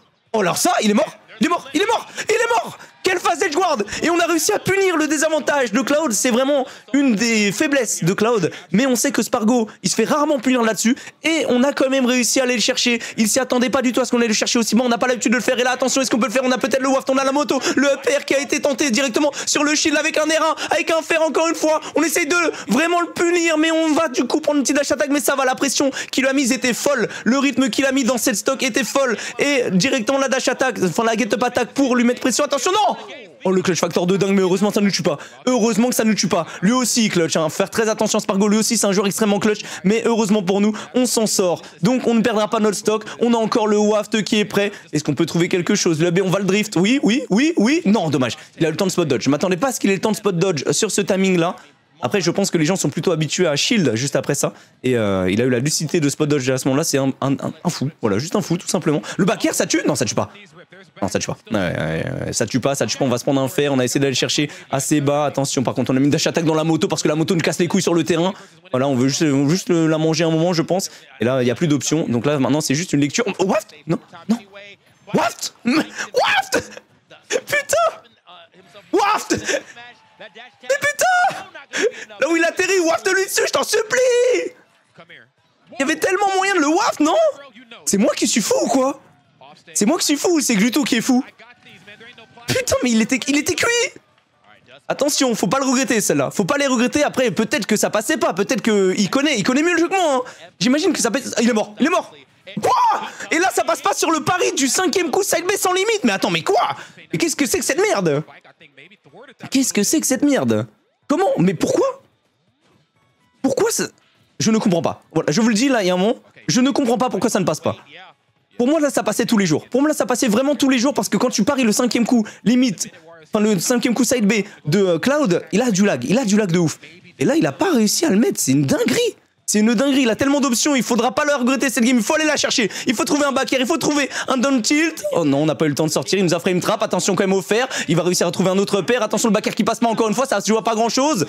il est mort. Il est mort, il est mort, il est mort. Quelle phase d'edge guard. Et on a réussi à punir le désavantage de Cloud. C'est vraiment une des faiblesses de Cloud. Mais on sait que Spargo, il se fait rarement punir là-dessus. Et on a quand même réussi à aller le chercher. Il s'y attendait pas du tout à ce qu'on allait le chercher aussi bon. On n'a pas l'habitude de le faire. Et là, attention, est-ce qu'on peut le faire? On a peut-être le waft, on a la moto. Le upper qui a été tenté directement sur le shield avec un R1, avec un fer encore une fois. On essaye de vraiment le punir. Mais on va du coup prendre une petite dash attack. Mais ça va, la pression qu'il a mise était folle. Le rythme qu'il a mis dans cette stock était folle. Et directement la dash attack, enfin la get up attack pour lui mettre pression. Attention, non! Oh, le clutch factor de dingue, mais heureusement ça ne nous tue pas. Heureusement que ça ne nous tue pas. Lui aussi clutch, hein. Faire très attention à Spargo, lui aussi c'est un joueur extrêmement clutch. Mais heureusement pour nous, on s'en sort. Donc on ne perdra pas notre stock. On a encore le waft qui est prêt. Est-ce qu'on peut trouver quelque chose? Le B, on va le drift. Oui, oui, oui, oui. Non, dommage. Il a eu le temps de spot dodge. Je m'attendais pas à ce qu'il ait le temps de spot dodge sur ce timing là. Après, je pense que les gens sont plutôt habitués à shield juste après ça. Et il a eu la lucidité de spot dodge à ce moment-là. C'est un fou. Voilà, juste un fou, tout simplement. Le back air, ça tue? Non, ça tue pas. Non, ça tue pas. Ça tue pas, ça tue pas. On va se prendre un fer. On a essayé d'aller le chercher assez bas. Attention, par contre, on a mis une dash attack dans la moto parce que la moto nous casse les couilles sur le terrain. Voilà, on veut juste la manger un moment, je pense. Et là, il n'y a plus d'options. Donc là, maintenant, c'est juste une lecture. Oh, waft? Non, non. Waft? Waft? Putain! Waft! Mais putain! Là où il atterrit, waft lui dessus, je t'en supplie! Il y avait tellement moyen de le waft, non? C'est moi qui suis fou ou quoi? C'est moi qui suis fou ou c'est Gluto qui est fou? Putain, mais il était cuit! Attention, faut pas le regretter celle-là. Faut pas les regretter, après peut-être que ça passait pas, peut-être qu'il connaît mieux le jeu que moi. Hein. J'imagine que ça peut être... Il est mort, il est mort! Quoi? Et là ça passe pas sur le pari du 5ème coup side B sans limite. Mais attends, mais quoi? Mais qu'est-ce que c'est que cette merde? Qu'est-ce que c'est que cette merde? Comment? Mais pourquoi? Pourquoi ça? Je ne comprends pas. Voilà, je vous le dis là, il y a un moment, je ne comprends pas pourquoi ça ne passe pas. Pour moi là ça passait tous les jours. Pour moi là ça passait vraiment tous les jours parce que quand tu paries le 5ème coup limite, enfin le 5ème coup side B de Cloud, il a du lag de ouf. Et là il a pas réussi à le mettre, c'est une dinguerie. C'est une dinguerie, il a tellement d'options, il faudra pas le regretter cette game, il faut aller la chercher. Il faut trouver un back air, il faut trouver un down tilt. Oh non, on n'a pas eu le temps de sortir, il nous a frame trap, attention quand même au fer. Il va réussir à trouver un autre pair, attention le back air qui passe pas encore une fois, ça se joue à pas grand chose.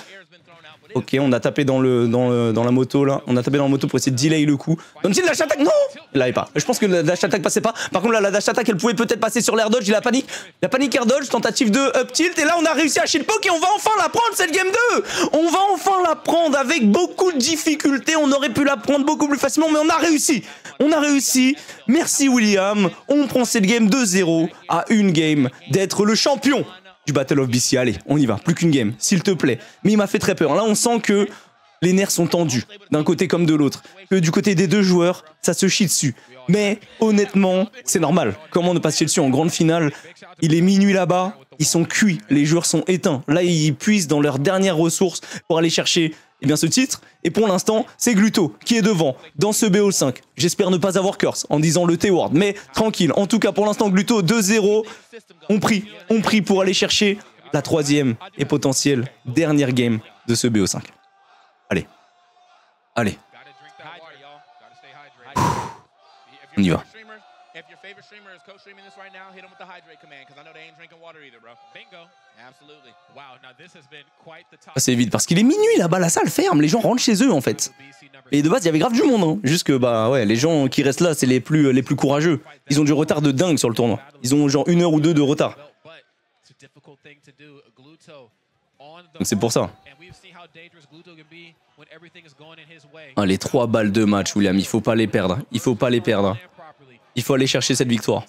Ok, on a tapé dans la moto là. On a tapé dans la moto pour essayer de delay le coup. Down tilt, dash attack, non! Il l'avait pas. Je pense que la dash attack passait pas. Par contre là, la dash attack elle pouvait peut-être passer sur l'air dodge, il a panique. La panique air dodge, tentative de up tilt. Et là on a réussi à shield poke et on va enfin la prendre cette game 2! On va enfin la prendre avec beaucoup de difficultés. On aurait pu la prendre beaucoup plus facilement, mais on a réussi. On a réussi. Merci William. On prend cette game 2-0 à une game d'être le champion du Battle of BC. Allez, on y va. Plus qu'une game, s'il te plaît. Mais il m'a fait très peur. Là, on sent que les nerfs sont tendus, d'un côté comme de l'autre. Que du côté des deux joueurs, ça se chie dessus. Mais honnêtement, c'est normal. Comment ne pas se chier dessus en grande finale? Il est minuit là-bas, ils sont cuits, les joueurs sont éteints. Là, ils puisent dans leurs dernières ressources pour aller chercher ce titre. Et pour l'instant, c'est Gluto qui est devant dans ce BO5. J'espère ne pas avoir curse en disant le T-word, mais tranquille. En tout cas, pour l'instant, Gluto 2-0. On prie pour aller chercher la 3e et potentielle dernière game de ce BO5. Allez. Allez. On y va. C'est vide parce qu'il est minuit là-bas, la salle ferme, les gens rentrent chez eux en fait. Et de base il y avait grave du monde, hein. Juste que bah ouais, les gens qui restent là c'est les plus courageux. Ils ont du retard de dingue sur le tournoi. Ils ont genre 1 heure ou 2 de retard. Donc c'est pour ça. Ah, les 3 balles de match, William, il faut pas les perdre. Il faut pas les perdre. Il faut aller chercher cette victoire.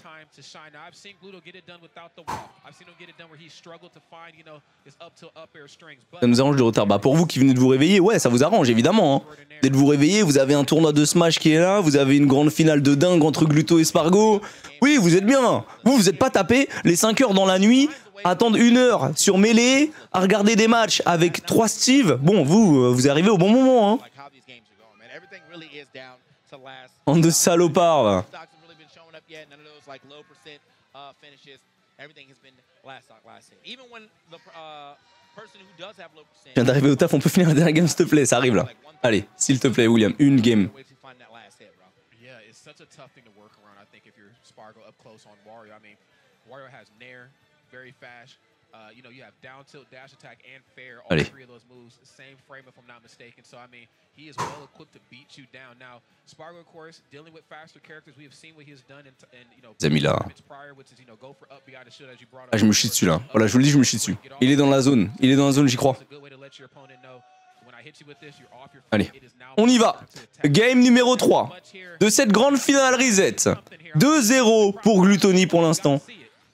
Ça nous arrange de retard. Bah pour vous qui venez de vous réveiller, ouais, ça vous arrange évidemment. Hein. Dès de vous réveiller, vous avez un tournoi de Smash qui est là, vous avez une grande finale de dingue entre Gluto et Spargo. Oui, vous êtes bien. Vous êtes pas tapé les 5 heures dans la nuit à attendre 1 heure sur Melee, à regarder des matchs avec 3 Steve. Bon, vous arrivez au bon moment, hein. Bande de salopards, là. Je viens d'arriver au taf, on peut finir la dernière game, s'il te plaît, ça arrive là. Allez, s'il te plaît, William, une game. Allez. Les amis là. Ah, je me chie dessus là. Voilà, je vous le dis, je me chie dessus. Il est dans la zone. Il est dans la zone, j'y crois. Allez, on y va. Game numéro 3 de cette grande finale reset. 2-0 pour Gluttony pour l'instant.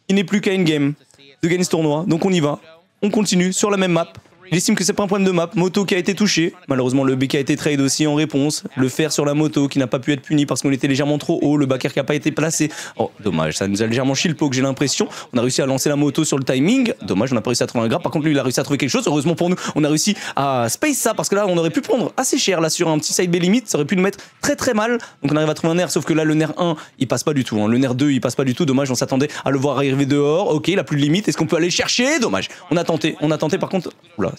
Il n'est plus qu'à une game de gagner ce tournoi. Donc on y va. On continue sur la même map. Il estime que c'est pas un problème de map. Moto qui a été touché. Malheureusement, le B qui a été trade aussi en réponse. Le fer sur la moto qui n'a pas pu être puni parce qu'on était légèrement trop haut. Le backer qui n'a pas été placé. Oh, dommage. Ça nous a légèrement chill poke, j'ai l'impression. On a réussi à lancer la moto sur le timing. Dommage, on n'a pas réussi à trouver un grab. Par contre, lui, il a réussi à trouver quelque chose. Heureusement pour nous, on a réussi à space ça parce que là, on aurait pu prendre assez cher là sur un petit side B limite. Ça aurait pu nous mettre très très mal. Donc on arrive à trouver un nerf. Sauf que là, le nerf 1, il passe pas du tout. Hein. Le nerf 2, il passe pas du tout. Dommage, on s'attendait à le voir arriver dehors. Ok, il a plus de limite. Est-ce qu'on peut aller chercher? Dommage. On a tenté par contre. Oula.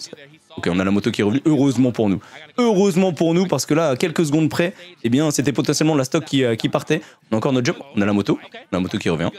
Ok, on a la moto qui est revenue, heureusement pour nous. Heureusement pour nous, parce que là, à quelques secondes près, eh bien, c'était potentiellement la stock qui partait. On a encore notre jump, on a la moto qui revient.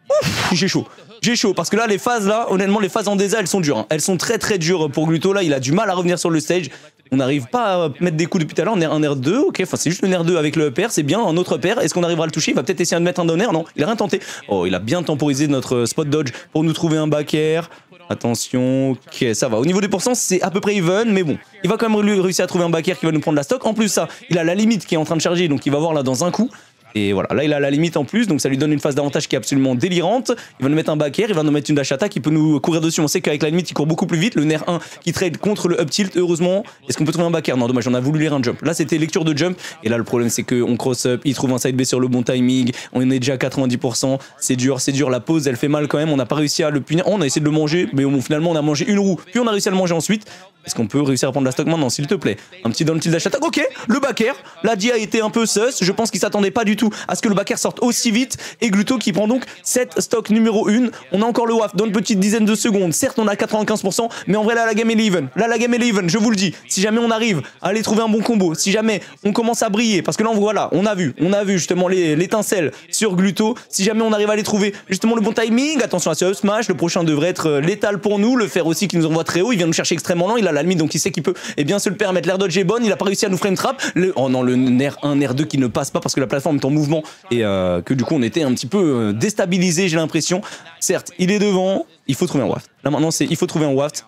Ouf, j'ai chaud, parce que là, les phases, là, honnêtement, les phases en DESA, elles sont dures. Hein. Elles sont très très dures pour Gluto, là, il a du mal à revenir sur le stage. On n'arrive pas à mettre des coups depuis tout à l'heure, on est un R2, ok, enfin c'est juste le R2 avec le upper, c'est bien, un autre upper, est-ce qu'on arrivera à le toucher? Il va peut-être essayer de mettre un down air, non, il a rien tenté. Oh, il a bien temporisé notre spot dodge pour nous trouver un back air. Attention, ok, ça va. Au niveau des pourcents, c'est à peu près even, mais bon, il va quand même réussir à trouver un back air qui va nous prendre la stock. En plus, ça, il a la limite qui est en train de charger, donc il va voir là dans un coup. Et voilà, là il a la limite en plus, donc ça lui donne une phase d'avantage qui est absolument délirante. Il va nous mettre un back air, il va nous mettre une dash attack, il peut nous courir dessus. On sait qu'avec la limite il court beaucoup plus vite. Le nerf 1 qui trade contre le up tilt, heureusement. Est-ce qu'on peut trouver un back air? Non, dommage, on a voulu lire un jump. Là c'était lecture de jump, et là le problème c'est qu'on cross up, il trouve un side B sur le bon timing, on est déjà à 90%, c'est dur, la pause elle fait mal quand même, on n'a pas réussi à le punir. On a essayé de le manger, mais bon, finalement on a mangé une roue, puis on a réussi à le manger ensuite. Est-ce qu'on peut réussir à prendre la stock maintenant, s'il te plaît? Un petit down tilt dash attack, ok, le back air, la dia a été un peu sus, je pense qu'il s'attendait pas du tout à ce que le back air sorte aussi vite, et Gluto qui prend donc cette stock numéro 1. On a encore le waft dans une petite dizaine de secondes, certes on a 95%, mais en vrai là la game est even, je vous le dis, si jamais on arrive à aller trouver un bon combo, si jamais on commence à briller, parce que là voilà, on a vu justement l'étincelle sur Gluto, si jamais on arrive à aller trouver justement le bon timing, attention à ce up smash, le prochain devrait être létal pour nous, le fer aussi qui nous envoie très haut, il vient nous chercher extrêmement lent, il a la limite donc il sait qu'il peut se le permettre, l'air dodge est bonne, il a pas réussi à nous frame trap, oh non, le nerf 1, nerf 2 qui ne passe pas parce que la plateforme est en mouvement et que du coup on était un petit peu déstabilisé, j'ai l'impression. Certes, il est devant, il faut trouver un waft. Là maintenant c'est il faut trouver un waft.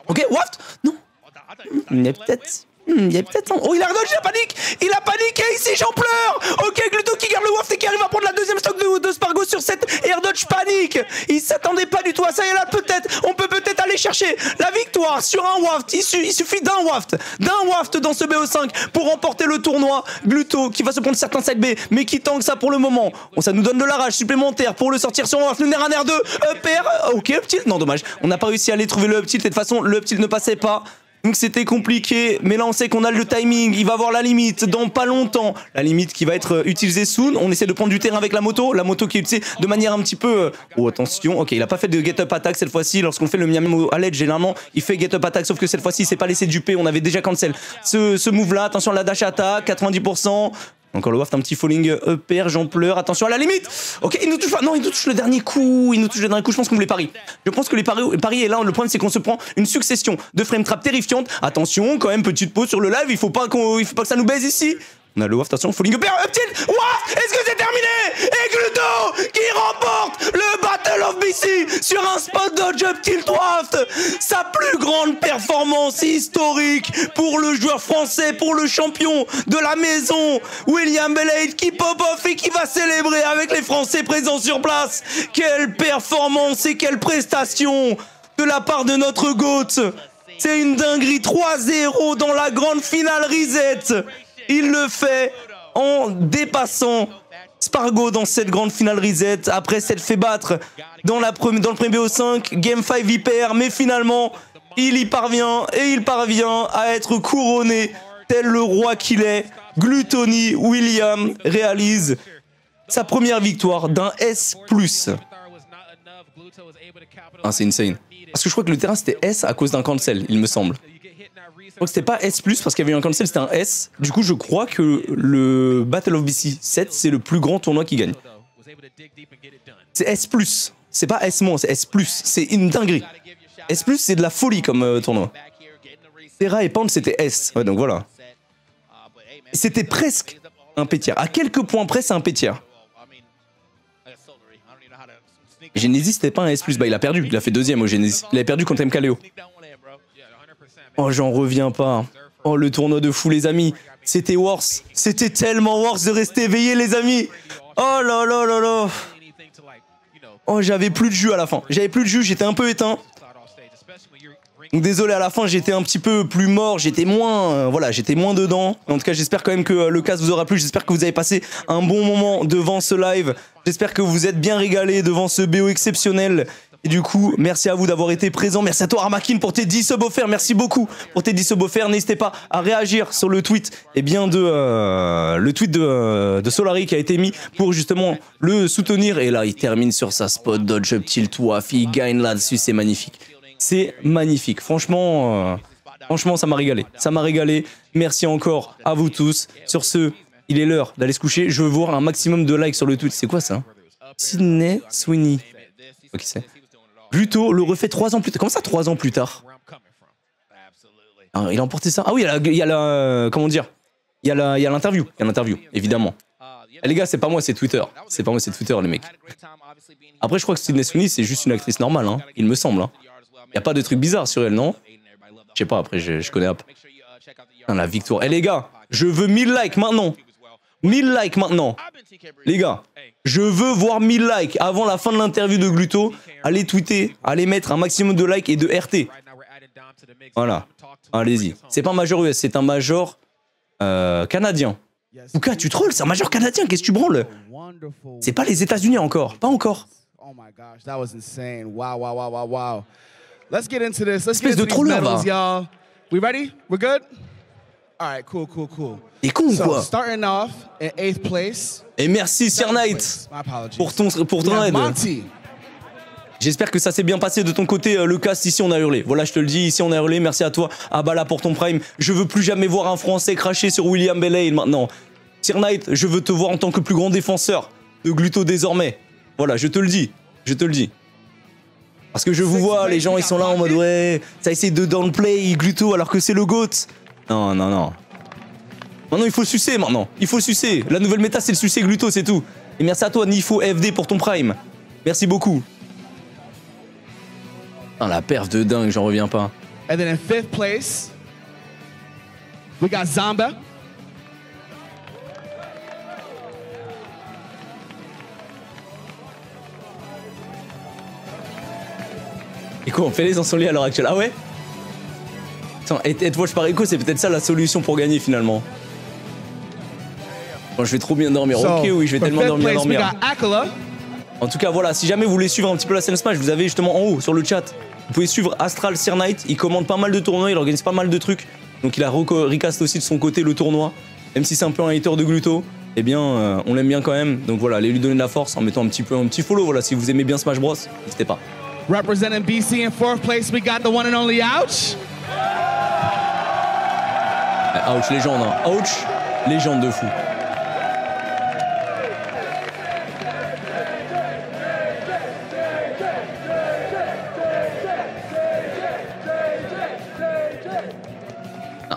Ok, waft? Non. Il y a peut-être... Oh, il a redodge, il a paniqué ici, j'en pleure. Ok, Gluto qui garde le waft et qui arrive à prendre la deuxième stock de Spargo sur cette air dodge panique. Il s'attendait pas du tout à ça et là on peut peut-être aller chercher la victoire sur un waft. Il suffit d'un waft dans ce BO5 pour remporter le tournoi. Gluto qui va se prendre certains side B mais qui tank ça pour le moment. Bon, ça nous donne de la rage supplémentaire pour le sortir sur un waft. Le nerf 1, nerf 2, upper, ok, up tilt, non dommage. On n'a pas réussi à aller trouver le up tilt et de toute façon le up tilt ne passait pas. Donc c'était compliqué, mais là on sait qu'on a le timing, il va avoir la limite dans pas longtemps. La limite qui va être utilisée soon, on essaie de prendre du terrain avec la moto qui est utilisée de manière un petit peu... Oh attention, ok, il a pas fait de get up attack cette fois-ci, lorsqu'on fait le Miami à l'aide généralement, il fait get up attack, sauf que cette fois-ci il s'est pas laissé duper, on avait déjà cancel ce move là, attention à la dash attack, 90%. Encore le waft, un petit falling upper, j'en pleure, attention à la limite. Ok, il nous touche pas, non, il nous touche le dernier coup, je pense qu'on les parie. Je pense que les paris est là, le problème c'est qu'on se prend une succession de frame trap terrifiantes. Attention, quand même, petite pause sur le live, il faut pas que ça nous baise ici. On a le waft, attention, falling upper, up tilt, waft, est-ce que c'est terminé? Et Gluto qui remporte le Battle of BC sur un spot dodge up tilt waft. Sa plus grande performance historique pour le joueur français, pour le champion de la maison, William Belaid qui pop off et qui va célébrer avec les Français présents sur place. Quelle performance et quelle prestation de la part de notre GOAT. C'est une dinguerie, 3-0 dans la grande finale reset. Il le fait en dépassant Spargo dans cette grande finale reset, après s'être fait battre dans le premier BO5, Game 5 il perd, mais finalement, il y parvient et il parvient à être couronné tel le roi qu'il est. Gluttony William réalise sa première victoire d'un S+. Ah, c'est insane. Parce que je crois que le terrain c'était S à cause d'un cancel, il me semble. Je crois que c'était pas S+, parce qu'il y avait eu un cancel, c'était un S. Du coup, je crois que le Battle of BC 7, c'est le plus grand tournoi qui gagne. C'est S+. C'est pas S-, c'est S+. C'est une dinguerie. S+, c'est de la folie comme tournoi. Terra et Pound, c'était S. Ouais, donc voilà. C'était presque un pétière. À quelques points près, c'est un pétière. Genesis, c'était pas un S+. Bah, il a perdu. Il a fait deuxième au Genesis. Il avait perdu contre MKLeo. Oh, j'en reviens pas. Oh, le tournoi de fou, les amis. C'était worse. C'était tellement worse de rester éveillé, les amis. Oh là là là là. Oh, j'avais plus de jus à la fin. J'avais plus de jus, j'étais un peu éteint. Donc désolé, à la fin, j'étais un petit peu plus mort. J'étais moins, voilà, j'étais moins dedans. En tout cas, j'espère quand même que le cast vous aura plu. J'espère que vous avez passé un bon moment devant ce live. J'espère que vous êtes bien régalés devant ce BO exceptionnel. Et du coup, merci à vous d'avoir été présents. Merci à toi, Armakin, pour tes 10 subs offerts. Merci beaucoup pour tes 10 subs offerts. N'hésitez pas à réagir sur le tweet, de Solari qui a été mis pour justement le soutenir. Et là, il termine sur sa spot dodge up tilt waf. Il gagne là-dessus. C'est magnifique. C'est magnifique. Franchement, ça m'a régalé. Ça m'a régalé. Merci encore à vous tous. Sur ce, il est l'heure d'aller se coucher. Je veux voir un maximum de likes sur le tweet. C'est quoi ça? Sydney Sweeney. Ok, c'est. Gluto le refait 3 ans plus tard. Comment ça, 3 ans plus tard? Ah, il a emporté ça. Ah oui, il y a la comment dire? Il y a l'interview. Il y a l'interview, évidemment. Eh, les gars, c'est pas moi, c'est Twitter. C'est pas moi, c'est Twitter, les mecs. Après, je crois que Sydney Sweeney, c'est juste une actrice normale, hein. Il me semble. Hein. Il y a pas de trucs bizarres sur elle, non? Je sais pas, après, je connais un peu. La victoire. Eh, les gars, je veux 1000 likes maintenant. 1000 likes maintenant. Les gars, je veux voir 1000 likes avant la fin de l'interview de Gluto. Allez tweeter, allez mettre un maximum de likes et de RT. Voilà, allez-y. C'est pas un major US, c'est un major canadien. Pouka, tu trolls, c'est un major canadien, qu'est-ce que tu branles? C'est pas les États-Unis encore, pas encore. Oh my gosh, that was insane. Wow, wow, wow, wow, wow. Let's get into this. Let's Espèce get into de troller, these medals, y'all. We ready? We're good? All right, cool, cool, cool. T'es con ou quoi? Starting off in 8th place. Et merci Sir Knight pour ton aide. J'espère que ça s'est bien passé de ton côté, le cast. Ici on a hurlé, voilà je te le dis, ici on a hurlé. Merci à toi Abala pour ton prime. Je veux plus jamais voir un Français cracher sur William Belair maintenant. Sir Knight, je veux te voir en tant que plus grand défenseur de Gluto désormais. Voilà, je te le dis, je te le dis. Parce que je vous vois, les gens ils sont là en mode ouais, ça essaie de downplay Gluto alors que c'est le GOAT. Non, non, non. Maintenant il faut sucer maintenant, il faut sucer. La nouvelle méta c'est le sucer Gluto, c'est tout. Et merci à toi Nifo FD pour ton prime. Merci beaucoup. Ah, la perf de dingue, j'en reviens pas. And then in 5th place, we got Zamba. Et quoi, on fait les insolites à l'heure actuelle? Ah ouais? Attends, Headwatch par Echo, c'est peut-être ça la solution pour gagner finalement. Bon, je vais trop bien dormir. Ok, oui, je vais tellement bien dormir. En tout cas, voilà, si jamais vous voulez suivre un petit peu la scène Smash, vous avez justement en haut sur le chat, vous pouvez suivre Astral Sir Knight. Il commande pas mal de tournois, il organise pas mal de trucs. Donc il a recast aussi de son côté le tournoi. Même si c'est un peu un hater de Gluto, eh bien, on l'aime bien quand même. Donc voilà, allez lui donner de la force en mettant un petit follow. Voilà, si vous aimez bien Smash Bros, n'hésitez pas. Representing BC in 4th place, we got the one and only Ouch. Ouch, légende, hein. Ouch, légende de fou.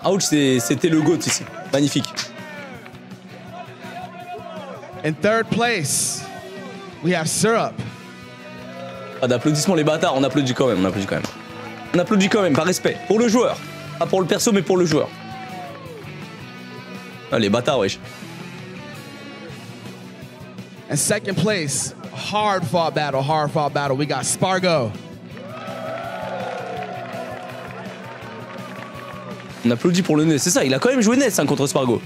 Ouch, c'était le GOAT ici. Magnifique. In 3rd place, we have Syrup. Pas d'applaudissements les bâtards, on applaudit quand même, on applaudit quand même. On applaudit quand même, par respect. Pour le joueur. Pas pour le perso, mais pour le joueur. Ah, les bâtards, wesh. In 2nd place, hard fought battle. We got Spargo. On applaudit pour le nez, c'est ça, il a quand même joué NES hein, contre Spargo.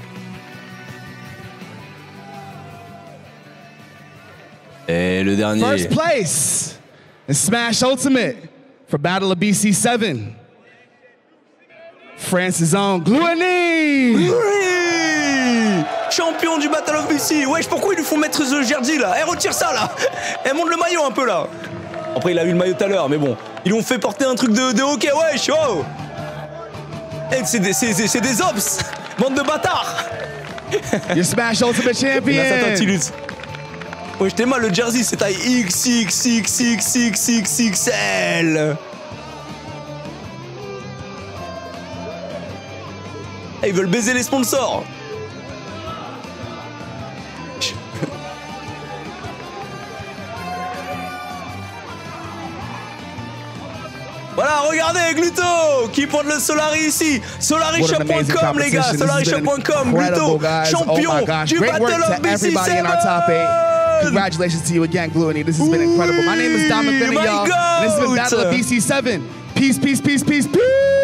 Et le dernier. First place in Smash Ultimate for Battle of BC7. France's own Gluani. Oui, champion du Battle of BC. Wesh, pourquoi ils lui font mettre ce jersey là? Eh, retire ça là. Eh, monte le maillot un peu là. Après, il a eu le maillot tout à l'heure, mais bon. Ils l'ont fait porter un truc de hockey, wesh, oh. Eh, c'est des ops. Bande de bâtards. Your Smash Ultimate Champion. Ouais, j'étais mal, le jersey, c'est taille XXXXXXXL. Eh, ils veulent baiser les sponsors. Voilà, regardez, Gluto qui porte le Solari ici. SolariShop.com, les gars. SolariShop.com, Gluto, champion du Battle of BC7. Congratulations to you again, Gluani. This has been incredible. My name is Dominic Benny, y'all. This has been Battle of BC7. Peace, peace, peace, peace, peace.